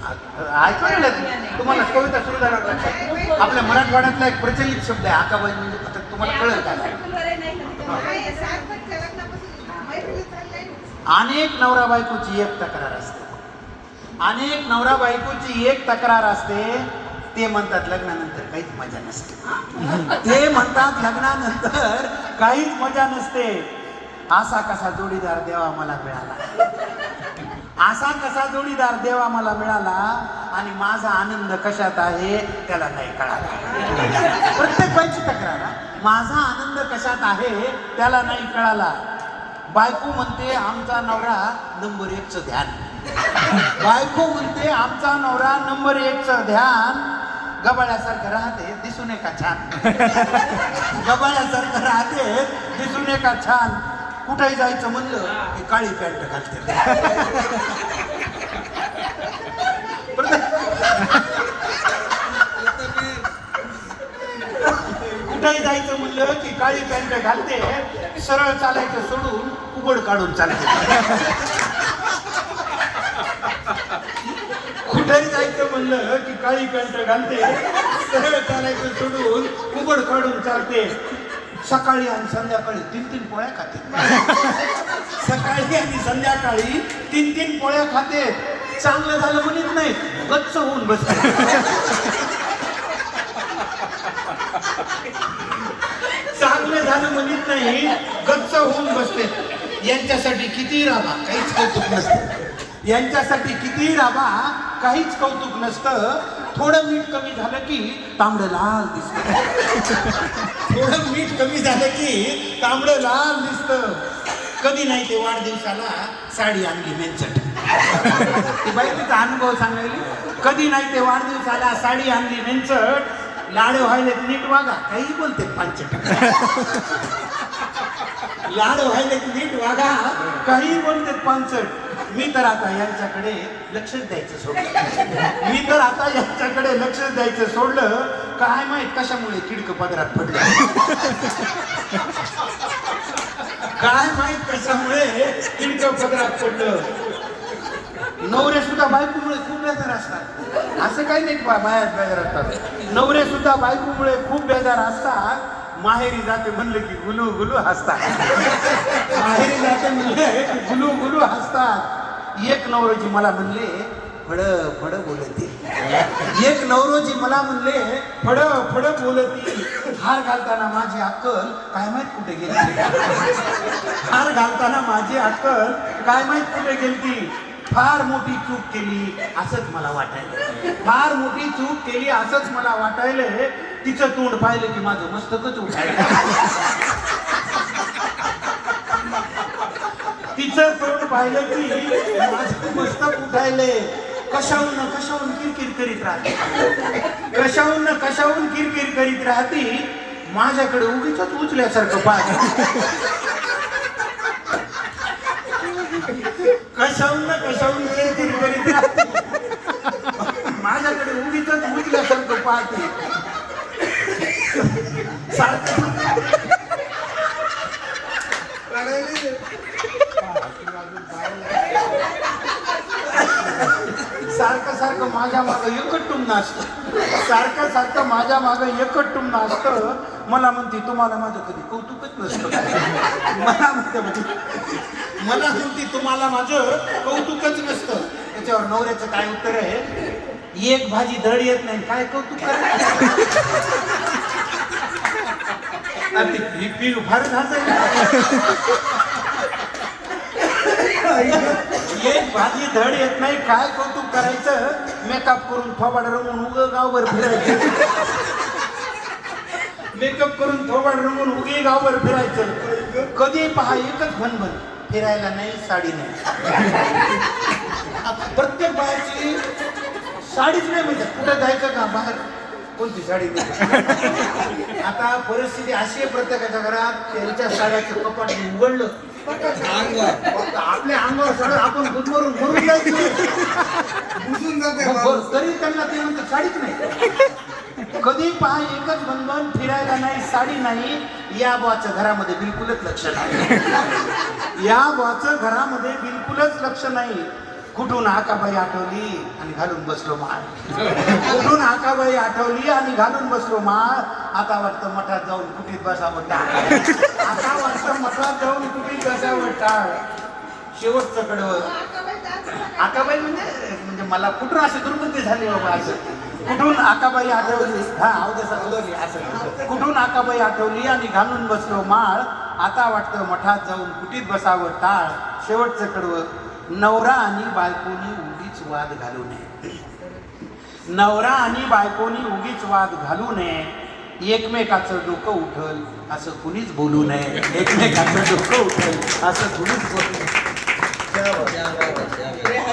ऐकलं तुम्हाला कविता सुरू झाला लक्षात. आपल्या मराठवाड्यातला एक प्रचलित शब्द आहे आकाबाई, म्हणजे आता तुम्हाला कळेल का? अनेक नवरा बायकोची एक तक्रार असते, अनेक नवरा बायकोची एक तक्रार असते. ते म्हणतात लग्नानंतर काहीच मजा नसते. ते म्हणतात लग्नानंतर काहीच मजा नसते. असा कसा जोडीदार देवा मला मिळाला, असा कसा जोडीदार देवा मला मिळाला, आणि माझा आनंद कशात आहे त्याला नाही कळाला. प्रत्येक बाईची तक्रार, माझा आनंद कशात आहे त्याला नाही कळाला. बायको म्हणते आमचा नवरा नंबर 1चं ध्यान, बायको म्हणते आमचा नवरा नंबर 1चं ध्यान. गबाळ्यासारखं राहते दिसून का छान, गबाळ्यासारखं राहते दिसून का छान. कुठेही जायचं म्हणलं की काळी पॅन्ट घालते. कुठेही जायचं म्हणलं की काळी पॅन्ट घालते, सरळ चालायचं सोडून उबड काढून चालते. कुठेही जायचं म्हणलं की काळी पॅन्ट घालते, सरळ चालायचं सोडून उबड काढून चालते. सकाळी आणि संध्याकाळी 3-3 पोळ्या खाते, सकाळी आणि संध्याकाळी 3-3 पोळ्या खाते. चांगलं झालं म्हणत नाही, गच्च होऊन बसते. चांगलं झालं म्हणत नाही, गच्च होऊन बसते. यांच्यासाठी किती राबा काहीच कौतुक नसतं, यांच्यासाठी किती राबा काहीच कौतुक नसतं. थोडं मीठ कमी झालं की तांबडं लाल दिसतं, थोडं मीठ कमी झालं की तांबडं लाल दिसतं. कधी नाही ते वाढदिवसाला साडी आणली मेंचट, ती बाई तिचा अनुभव सांगायली. कधी नाही ते वाढदिवसाला साडी आणली मेंचट. लाडे व्हायले नीट वागा, काही बोलते पांचट. लाड व्हायले नीट वागा, काही बोलते पांचट. मी तर आता यांच्याकडे लक्षच द्यायचं सोडलं, मी तर आता यांच्याकडे लक्षच द्यायचं सोडलं. काय माहित कशामुळे किडकं पदरात पडलं, काय माहित कशामुळे किडकं पदरात पडलं. नवरे सुद्धा बायकोमुळे खूप बेजार असतात, असं काही नाही बाहेर बेजार असतात. नवरे सुद्धा बायकोमुळे खूप बेजार असतात. माहेरी जाते म्हणले की गुलू गुलू हसतात, माहेरी जाते म्हणले की गुलू गुलू हसतात. एक नवरोजी मला म्हणले फड फड बोलती, एक नवरोजी मला म्हणले फड फड बोलती. हार घालताना माझी अक्कल काय माहित कुठे गेली, हार घालताना माझी अक्कल काय माहित कुठे गेली. फार मोठी चूक केली असंच मला वाटायलं, फार मोठी चूक केली असंच मला वाटायलं. तिचं तोंड पाहिलं की माझं मस्तकच उठायलं, तिचं तोंड पाहिलं की माझं मस्तक उठायले. कशाहून कशाहून किरकिर करीत राहते, कशाहून कशाहून किरकिर करीत राहती. माझ्याकडे उगीच उचल्यासारखं पाहत, कशाहून कशाहून किरकिर करीत राहते. माझ्याकडे उगीच उचल्यासारखं पाहते. सारखं सारखं माझ्या मागं एकटुंब असतं, सारखं सारखं माझ्या मागं एकटुंब असतं. मला म्हणते तुम्हाला माझं कधी कौतुकच नसतं, मला म्हणते तुम्हाला माझं कौतुकच नसतं. त्याच्यावर नवऱ्याचं काय उत्तर आहे, एक भाजी धड येत नाही काय कौतुक करायचं. फार एक भाजी धड येत नाही काय कौतुक करायचं. मेकअप करून थोबाड रंगून उगं गावभर फिरायचं, मेकअप करून थोबाड रंगून उगे गावभर फिरायचं. कधी पहा एकच भनभन, फिरायला नाही साडी नाही. प्रत्येक बायाची साडीच नाही म्हणजे कुठं जायचं का बाहेर कोणती साडी नाही. आता परिस्थिती अशी आहे प्रत्येकाच्या घरात त्यांच्या साड्याचं कपाट उघडलं आपल्या अंगावर सगळं आपण गुदमरून मरून जायचं, बुजून जाते तरी त्यांना ते म्हणते साडीच नाही. कधी पहा एकच बंधन, फिरायला नाही साडी नाही. या बुवाचं घरामध्ये बिलकुलच लक्ष नाही, या बुवाचं घरामध्ये बिलकुलच लक्ष नाही. कुठून आकाबाई आठवली आणि घालून बसलो माळ. कुठून आकाबाई आठवली आणि घालून बसलो माळ. आता वाटतं मठात जाऊन कुठीत बसावं टाळ. आता वाटतं मठात जाऊन कुठीत बसावं टाळ. शेवटचं कडवं. आकाबाई म्हणजे मला कुठून अशी दुर्गती झाली बाबा असं. कुठून आकाबाई आठवली. हा अवघे असं. कुठून आकाबाई आठवली आणि घालून बसलो माळ. आता वाटतं मठात जाऊन कुठीत बसावं टाळ. शेवटचं कडवं. नवरा आणि बायकोनी उगीच वाद घालू नये. नवरा आणि बायकोनी उगीच वाद घालू नये. एकमेकाचं डोकं उठल असं कुणीच बोलू नये. एकमेकाचं डोकं उठल असं कुणीच बोलू नये.